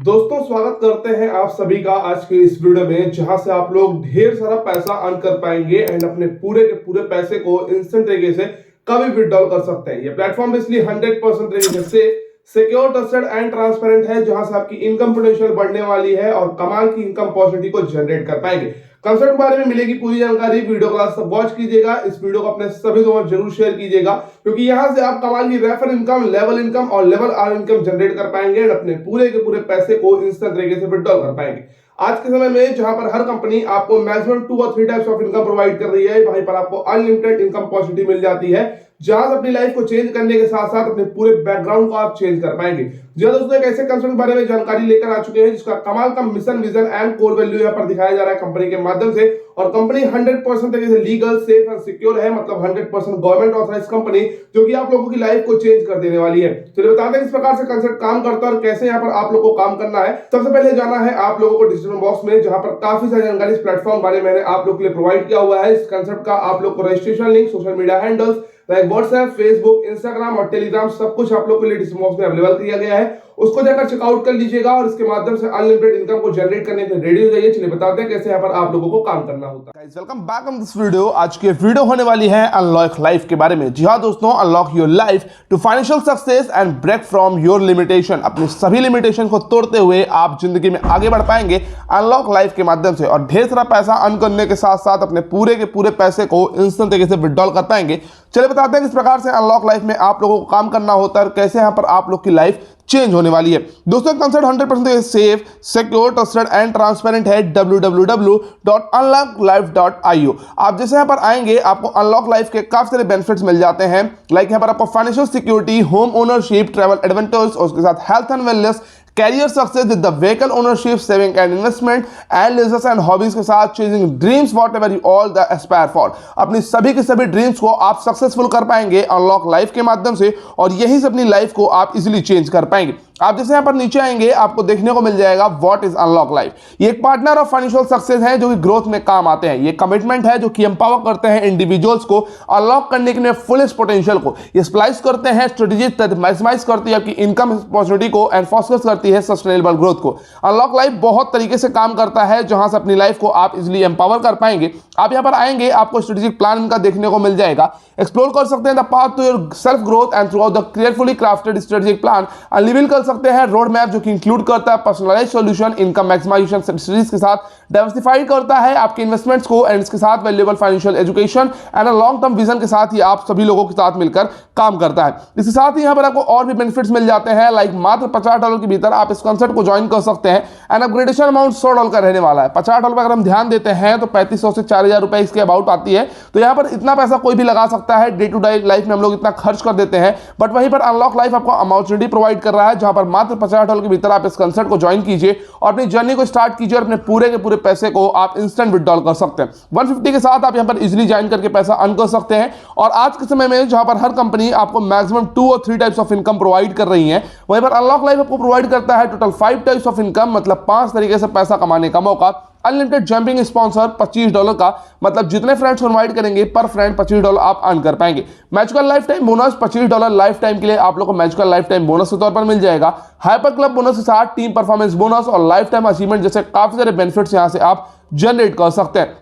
दोस्तों स्वागत करते हैं आप सभी का आज के इस वीडियो में, जहां से आप लोग ढेर सारा पैसा अर्न कर पाएंगे एंड अपने पूरे के पूरे पैसे को इंस्टेंट तरीके से कभी विड्रॉल कर सकते हैं। ये प्लेटफॉर्म इसलिए 100% तरीके से सिक्योर, ट्रस्टेड एंड ट्रांसपेरेंट है, जहां से आपकी इनकम पोटेंशियल बढ़ने वाली है और कमाल की इनकम अपॉर्चुनिटी को जनरेट कर पाएंगे। कंसेप्ट के बारे में मिलेगी पूरी जानकारी, वीडियो क्लास सब वॉच कीजिएगा। इस वीडियो को अपने सभी दोस्तों में जरूर शेयर कीजिएगा, क्योंकि यहां से आप कमाल की रेफर इनकम, लेवल इनकम और लेवल आर इनकम जनरेट कर पाएंगे और अपने पूरे के पूरे पैसे को इंस्टेंट तरीके से विड्रॉल कर पाएंगे। आज के समय में जहां पर हर कंपनी आपको मैक्सिमम 2 और 3 टाइप्स ऑफ इनकम प्रोवाइड कर रही है, वहीं पर आपको अनलिमिटेड इनकम अपॉर्चुनिटी मिल जाती है, जहां से अपनी लाइफ को चेंज करने के साथ साथ अपने पूरे बैकग्राउंड को आप चेंज कर पाएंगे। जी दोस्तों, एक ऐसे कंसेप्ट के बारे में जानकारी लेकर आ चुके हैं जिसका कमाल का mission, vision and core value यहाँ पर दिखाया जा रहा है कंपनी के माध्यम से। और कंपनी 100% तरीके से लीगल, सेफ एंड सिक्योर है, मतलब 100% गवर्नमेंट ऑथराइज कंपनी, जो कि आप लोगों की लाइफ को चेंज कर देने वाली है। चलिए बताते हैं किस प्रकार से कंसेप्ट काम करता है और कैसे यहाँ पर आप लोगों को काम करना है। सबसे पहले जाना है आप लोगों को डिस्क्रिप्शन बॉक्स में, जहां पर काफी सारी जानकारी इस प्लेटफॉर्म बारे में मैंने आप लोग के लिए प्रोवाइड किया हुआ है। इस कंसेप्ट का आप लोग को registration link, social media handles like WhatsApp, Facebook, Instagram और टेलीग्राम सब कुछ आप लोग के लिए डिस्क्रिप्शन बॉक्स में अवेलेबल किया गया है। उसको जाकर चेकआउट कर लीजिएगा और इसके माध्यम से अनलिमिटेड इनकम को जनरेट करने के लिए रेडी हो जाइए। चलिए बताते हैं कैसे यहाँ पर आप लोगों को काम करना होता है। Guys welcome back on this video. आज की वीडियो होने वाली है अनलॉक लाइफ के बारे में। जी हाँ दोस्तों, unlock your life to financial success and break from your limitation. अपनी सभी लिमिटेशन को तोड़ते हुए आप जिंदगी में आगे बढ़ पाएंगे अनलॉक लाइफ के माध्यम से, और ढेर सारा पैसा अर्न करने के साथ साथ अपने पूरे के पूरे पैसे को इंस्टेंट तरीके से विड्रॉल कर पाएंगे। चलिए बताते हैं किस प्रकार से अनलॉक लाइफ में आप लोगों को काम करना होता है और कैसे यहाँ पर आप लोग की लाइफ चेंज होने वाली है। दोस्तों concept 100% safe, secure, trusted and transparent है। www.unlocklife.io। आप जैसे यहाँ पर आएंगे आपको अनलॉक लाइफ के काफी सारे बेनिफिट्स मिल जाते हैं, लाइक यहाँ पर आपको financial security, home ownership, travel adventures, उसके साथ health and wellness, career success with the vehicle ownership, saving and investment and leisures and hobbies के साथ chasing dreams whatever you all the aspire for. अपनी सभी के सभी ड्रीम्स को आप सक्सेसफुल कर पाएंगे अनलॉक लाइफ के माध्यम से, और यही से अपनी लाइफ को आप इजीली चेंज कर पाएंगे। आप जैसे यहाँ पर नीचे आएंगे आपको देखने को मिल जाएगा व्हाट इज अनलॉक लाइफ। ये एक पार्टनर ऑफ फाइनेंशियल सक्सेस है जो कि ग्रोथ में काम आते हैं। ये कमिटमेंट है जो कि एम्पावर करते हैं इंडिविजुअल्स को अनलॉक करने के लिए फुलेस्ट पोटेंशियल को। ये स्प्लाइस करते हैं स्ट्रेटेजी, मैक्सिमाइज करती है आपकी इनकम अपॉर्चुनिटी को एंड फोकस करती है सस्टेनेबल ग्रोथ को। अनलॉक लाइफ बहुत तरीके से काम करता है, जहां से अपनी लाइफ को आप इजिली एम्पावर कर पाएंगे। आप यहाँ पर आएंगे आपको स्ट्रेटेजिक प्लान इनका देखने को मिल जाएगा। एक्सप्लोर कर सकते हैं the path to your self growth and throughout the carefully crafted strategic plan. Reveal कर सकते हैं रोड मैप जो कि इंक्लूड करता है personalized solution, income maximization strategies के साथ डाइवर्सिफाइड करता है आपके इन्वेस्टमेंट्स को एंड इसके साथ valuable financial education and a long term vision के साथ ही आप सभी लोगों के साथ मिलकर काम करता है। इसके साथ ही यहाँ पर आपको और भी बेनिफिट्स मिल जाते हैं, लाइक मात्र $50 के भीतर आप इस कॉन्सेप्ट को ज्वाइन कर सकते हैं एंड अपग्रेडेशन अमाउंट $100 का रहने वाला है। $50 पर अगर हम ध्यान देते हैं तो 3500 से 4000 रुपए इसके अबाउट आती है। तो यहाँ पर इतना पैसा कोई भी लगा सकता है, डे टू डे लाइफ में हम लोग इतना खर्च कर देते हैं, बट वहीं पर अनलॉक लाइफ आपको अपॉर्चुनिटी प्रोवाइड कर रहा है, जहां पर मात्र $50 के भीतर आप इस कंसेप्ट को ज्वाइन कीजिए और अपनी जर्नी को स्टार्ट कीजिए और अपने पूरे के पूरे पैसे को आप इंस्टेंट विड्रॉल कर सकते हैं। 150 के साथ आप यहां पर इजीली ज्वाइन करके पैसा अर्न कर सकते हैं। और आज के समय में जहां पर हर कंपनी आपको मैक्सिमम 2 और 3 टाइप्स ऑफ इनकम प्रोवाइड कर रही है, वहीं पर अनलॉक लाइफ आपको प्रोवाइड करता है टोटल 5 टाइप्स ऑफ इनकम, मतलब 5 तरीके से पैसा कमाने का मौका। अनलिमिटेड जंपिंग स्पॉन्सर $25 का, मतलब जितने फ्रेंड्स को इनवाइट करेंगे पर फ्रेंड $25 आप अर्न कर पाएंगे। Magical life time bonus $25 life time के लिए आप लोग को मैजिकल लाइफ टाइम बोनस के तौर पर मिल जाएगा। हाइपर क्लब बोनस के साथ टीम परफॉर्मेंस बोनस और लाइफ टाइम अचीवमेंट जैसे काफी सारे बेनिफिट्स यहां से आप जनरेट कर सकते हैं।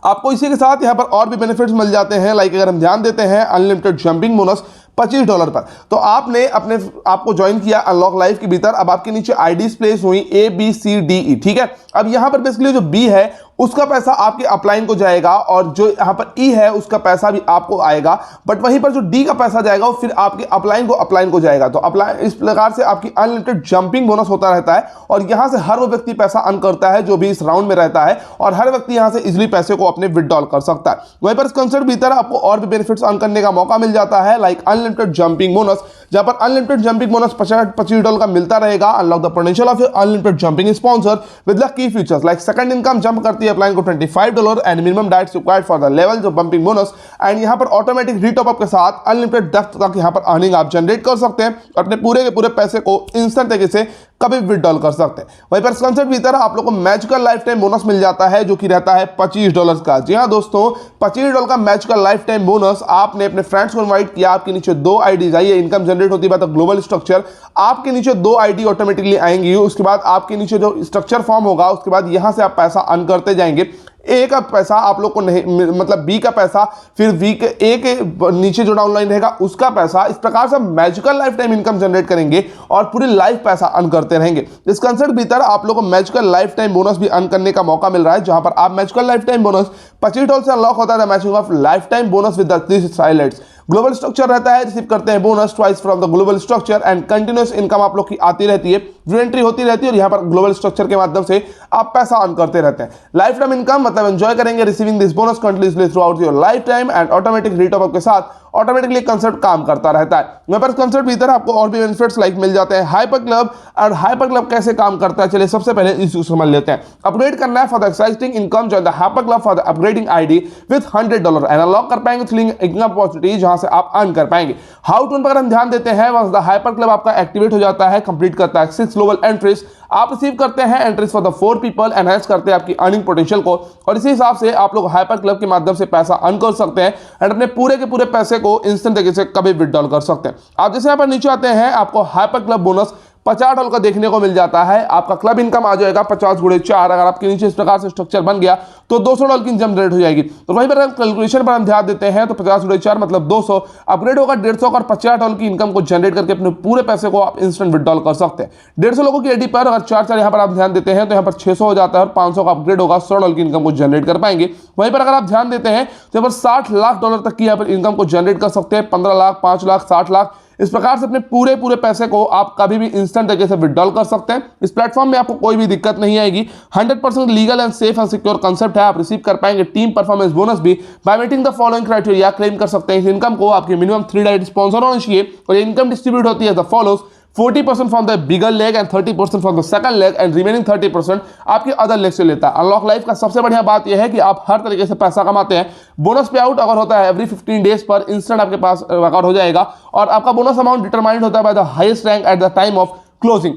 आपको इसी के साथ यहाँ पर और भी बेनिफिट्स मिल जाते हैं, लाइक अगर हम ध्यान देते हैं अनलिमिटेड जंपिंग बोनस $25 पर, तो आपने अपने आपको ज्वाइन किया अनलॉक लाइफ के भीतर। अब आपके नीचे आईडीज प्लेस हुई ABCDE, ठीक है। अब यहाँ पर बेसिकली जो B है उसका पैसा आपके अपलाइन को जाएगा और जो यहाँ पर E है उसका पैसा भी आपको आएगा, बट वहीं पर जो D का पैसा जाएगा वो फिर आपके अपलाइन को जाएगा। तो अपलाइन इस प्रकार से आपकी अनलिमिटेड जंपिंग बोनस होता रहता है और यहाँ से हर वो व्यक्ति पैसा अर्न करता है जो भी इस राउंड में रहता है, और हर व्यक्ति यहाँ से इजिली पैसे को अपने विड्रॉल कर सकता है। वहीं पर इस कंसेप्ट भीतर आपको और भी बेनिफिट्स अर्न करने का मौका मिल जाता है, लाइक अनलिमिटेड जंपिंग बोनस, जहां पर अनलिमिटेड जंपिंग बोनस $25 का मिलता रहेगा। Unlock the potential of your unlimited jumping sponsor with the key features, like second income jump करती है अपलाइन को $25 and minimum diets required for the level जो bumping bonus, and यहां पर ऑटोमेटिक रीटॉप अप के साथ अनलिमिटेड डेप्थ तक यहां पर अर्निंग आप जनरेट कर सकते हैं, अपने पूरे के पूरे पैसे को इंस्टेंट तरीके से कभी भी विड्रॉल कर सकते हैं। वहीं पर इस कंसेप्ट भीतर आप लोग को मैजिकल लाइफ टाइम बोनस मिल जाता है जो कि रहता है $25 का। जी हाँ दोस्तों, $25 का मैजिकल लाइफ टाइम बोनस। आपने अपने फ्रेंड्स को इनवाइट किया, आपके नीचे 2 आईडी आई है, इनकम जनरेट होती है ग्लोबल स्ट्रक्चर, आपके नीचे 2 आईडी ऑटोमेटिकली आएंगी। उसके बाद आपके नीचे जो स्ट्रक्चर फॉर्म होगा उसके बाद यहां से आप पैसा अर्न करते जाएंगे। ए का पैसा आप लोग को नहीं, मतलब बी का पैसा, फिर वी के ए के नीचे जो डाउनलाइन रहेगा उसका पैसा। इस प्रकार से magical life time income generate करेंगे और पूरी लाइफ पैसा अर्न करते रहेंगे। इस कंसेप्ट भीतर आप लोग को मैजिकल लाइफ टाइम बोनस भी अर्न करने का मौका मिल रहा है, जहां पर आप मैजिकल लाइफ टाइम बोनस $25 से अनलॉक होता है। Matching of life time bonus with the highlights. Global structure रहता है, रिसीव करते हैं bonus twice from the global structure and continuous income आप लोग की आती रहती है, रीएंट्री होती रहती है और यहां पर ग्लोबल स्ट्रक्चर के माध्यम से आप पैसा अर्न करते रहते हैं। लाइफ टाइम इनकम मतलब एंजॉय करेंगे receiving this bonus continuously through out your life time and automatic rate of के साथ ऑटोमेटिकली कंसेप्ट काम करता रहता है। वहां पर कंसेप्ट भीतर आपको और भी बेनिफिट्स लाइक मिल जाते हैं। हाइपर क्लब, और हाइपर क्लब कैसे काम करता है चलिए सबसे पहले इसको समझ लेते हैं। अपग्रेड करना है for the exciting income, join the hyper club for the upgrading ID with $100 and unlock कर पाएंगे थ्रिलिंग इनकम अपॉर्चुनिटी जहां से आप अर्न कर पाएंगे। हाउ टू पर हम ध्यान देते हैं, वंस द हाइपर क्लब आपका एक्टिवेट हो जाता है, कंप्लीट करता है 6 ग्लोबल एंट्रीज, आप रिसीव करते हैं entries for the 4 people, enhance करते हैं आपकी अर्निंग पोटेंशियल को और इसी हिसाब से आप लोग हाइपर क्लब के माध्यम से पैसा अर्न कर सकते हैं एंड अपने पूरे के पूरे पैसे को इंस्टेंट तरीके से कभी विड्रॉल कर सकते हैं। आप जैसे यहाँ पर नीचे आते हैं, आपको हाइपर क्लब बोनस $50 का देखने को मिल जाता है। आपका क्लब इनकम आ जाएगा 50 × 4। अगर आपके नीचे इस प्रकार से स्ट्रक्चर बन गया तो $200 की इनकम जनरेट हो जाएगी। तो वहीं पर कैलकुलेशन पर हम ध्यान देते हैं तो 50 × 4 मतलब 200, अपग्रेड होगा 150 और $50 की इनकम को जनरेट करके अपने पूरे पैसे को आप इंस्टेंट विड्रॉल कर सकते हैं। 150 लोगों की आईडी पर अगर 4 यहाँ पर आप ध्यान देते हैं तो यहाँ पर 600 हो जाता है और 500 का अपग्रेड होगा, $100 की इनकम को जनरेट कर पाएंगे। वहीं पर अगर आप ध्यान देते हैं तो यहाँ पर $60 लाख तक की यहाँ पर इनकम को जनरेट कर सकते हैं। 15 लाख, 5 लाख, 60 लाख, इस प्रकार से अपने पूरे पैसे को आप कभी भी इंस्टेंट तरीके से विड्रॉल कर सकते हैं। इस प्लेटफॉर्म में आपको कोई भी दिक्कत नहीं आएगी। 100% legal and safe and secure concept है। आप रिसीव कर पाएंगे टीम परफॉर्मेंस बोनस भी by meeting the following criteria. Claim कर सकते हैं इस इनकम को, आपके मिनिमम 3 डायरेक्ट स्पॉन्सर होना चाहिए और ये इनकम डिस्ट्रीब्यूट होती है the follows: 40% from the bigger leg and 30% from the second leg and remaining 30% आपके अदर लेग से लेता है। अनलॉक लाइफ का सबसे बढ़िया बात यह है कि आप हर तरीके से पैसा कमाते हैं। बोनस पे आउट अगर होता है एवरी 15 डेज पर इंस्टेंट आपके पास वर्कआउट हो जाएगा और आपका बोनस अमाउंट डिटरमाइंड होता है by the highest rank at the time of closing.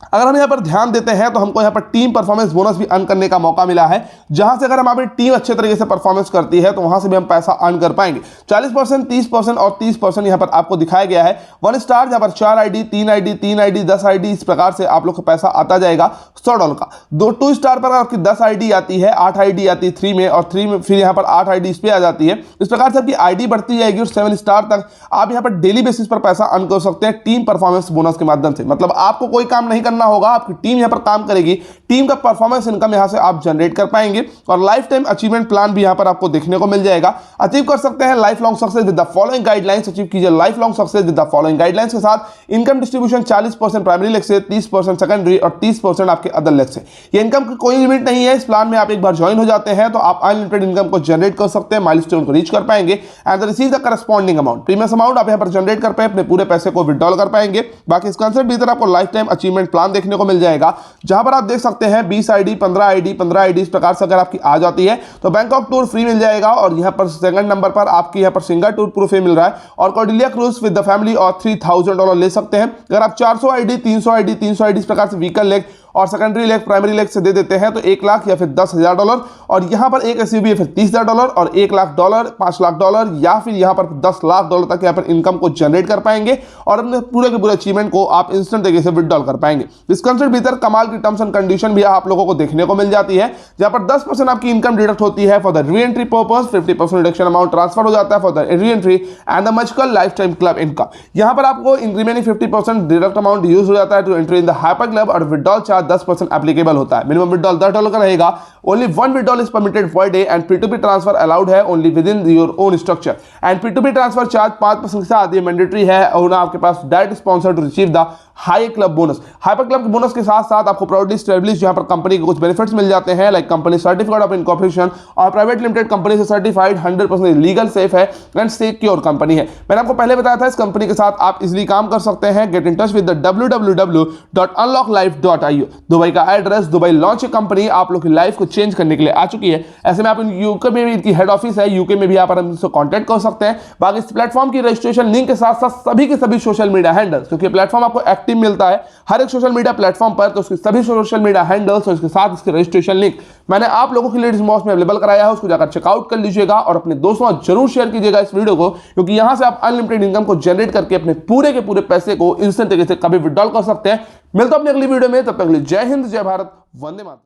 अगर हम यहाँ पर ध्यान देते हैं तो हमको यहाँ पर टीम परफॉर्मेंस बोनस भी अर्न करने का मौका मिला है, जहां से अगर हमारी टीम अच्छे तरीके से परफॉर्मेंस करती है तो वहां से भी हम पैसा अर्न कर पाएंगे। 40%, 30% और 30% यहाँ पर आपको दिखाया गया है। 1 स्टार यहाँ पर 4 आईडी, 3 आईडी, 3 आईडी, 10 आईडी, इस प्रकार से आप लोग को पैसा आता जाएगा $100 का। 2 स्टार पर आपकी 10 आईडी आती है, 8 आईडी आती है 3 में और 3 में फिर यहाँ पर 8 आईडी इस पे आ जाती है। इस प्रकार से आपकी आईडी बढ़ती जाएगी और 7 स्टार तक आप यहाँ पर डेली बेसिस पर पैसा अर्न कर सकते हैं टीम परफॉर्मेंस बोनस के माध्यम से। मतलब आपको कोई काम नहीं करना होगा, आपकी टीम यहाँ पर काम करेगी, टीम का परफॉर्मेंस इनकम यहाँ से आप जनरेट कर पाएंगे और लाइफ टाइम अचीवमेंट प्लान भी यहाँ पर आपको देखने को मिल जाएगा। अचीव कर सकते हैं lifelong success with the following guidelines. Achieve कीजिए lifelong success with the following guidelines के साथ इनकम डिस्ट्रीब्यूशन 40% प्राइमरी लेग से, 30% सेकेंडरी और 30% आपके अदर लेग से। ये इनकम की कोई लिमिट नहीं है। इस प्लान में आप एक बार ज्वाइन हो जाते हैं तो आप अनलिमिटेड इनकम को जनरेट कर सकते हैं, माइलस्टोन को रीच कर पाएंगे and receive the corresponding amount. Premium amount आप यहाँ पर जनरेट कर पाए, अपने पूरे पैसे को विड्रॉल कर पाएंगे। बाकी इस कंसेप्ट भीतर आपको लाइफ टाइम अचीवमेंट प्लान देखने को मिल जाएगा, जहां पर आप देख सकते हैं 20 आईडी, 15 आईडी, 15 आईडी, इस प्रकार से अगर आपकी आ जाती है तो बैंकॉक टूर फ्री मिल जाएगा और यहां पर सेकंड नंबर पर आपकी यहां पर सिंगापुर टूर प्रूफ मिल रहा है और Cordelia cruise with the family और $3000 ले सकते हैं। अगर आप 400 आईडी, 300 आईडी, 300 आईडी इस प्रकार से व्हीकल लेग और सेकेंडरी लेग, प्राइमरी लेग से दे देते हैं तो 1 लाख या फिर $10,000 और यहां पर एक एसयूवी है फिर $30,000 और $1 लाख, $5 लाख या फिर यहां पर $10 लाख तक यहां पर इनकम को जनरेट कर पाएंगे और अपने पूरे के पूरे अचीवमेंट को आप इंस्टेंट तरीके से विड्रॉल कर पाएंगे। इस कंसेप्ट भीतर कमाल की टर्म्स एंड कंडीशन भी आप लोगों को देखने को मिल जाती है, जहां पर 10% आपकी इनकम डिडक्ट होती है for the re-entry purpose, 50% reduction amount transfer हो जाता है for the re-entry and the magical life time club income. यहां पर आपको रिमेनिंग 50% डिडक्ट अमाउंट यूज हो जाता है to entry in the hyper club और विड्रॉल चार्ज 10% एप्लीकेबल होता है। मिनिमम विड्रॉल $10 का रहेगा। Only 1 withdrawal is permitted per day and P2P transfer allowed है only within your own structure and P2P transfer charge 5% के साथ ये mandatory है और आपके पास direct sponsor to receive the high club bonus. Hyper club के bonus के साथ साथ आपको प्राउडली एस्टैब्लिश जहां पर कंपनी के कुछ बेनिफिट्स मिल जाते हैं, like company certificate of incorporation और प्राइवेट लिमिटेड कंपनी से सर्टिफाइड 100% लीगल, सेफ है एंड सिक्योर कंपनी है। मैंने आपको पहले बताया था इस कंपनी के साथ आप इजीली काम कर सकते हैं। Get in touch with the www.unlocklife.io। Dubai का एड्रेस, दुबई लॉन्च कंपनी आप लोग की लाइफ को चेंज करने के लिए आ चुकी है। ऐसे में आप यूके में भी इनकी हेड ऑफिस है, यूके में भी आप इनसे कॉन्टैक्ट कर सकते हैं। बाकी इस प्लेटफॉर्म की रजिस्ट्रेशन लिंक के साथ साथ सभी के सभी सोशल मीडिया हैंडल्स, क्योंकि प्लेटफॉर्म आपको एक्टिव मिलता है हर एक सोशल मीडिया प्लेटफॉर्म पर, तो उसके सभी सोशल मीडिया हैंडल्स और इसके साथ इसके रजिस्ट्रेशन लिंक मैंने आप लोगों के लिए डिस्क्रिप्शन में अवेलेबल कराया है, उसको जाकर चेकआउट कर लीजिएगा और अपने दोस्तों जरूर शेयर कीजिएगा इस वीडियो को, क्योंकि यहां से आप अनलिमिटेड इनकम को जनरेट करके अपने पूरे के पूरे पैसे को इंस्टेंट तरीके से कभी विड्रॉल कर सकते हैं। मिलता हूं अपनी अगली वीडियो में, तब तक के लिए जय हिंद, जय भारत, वंदे मातरम।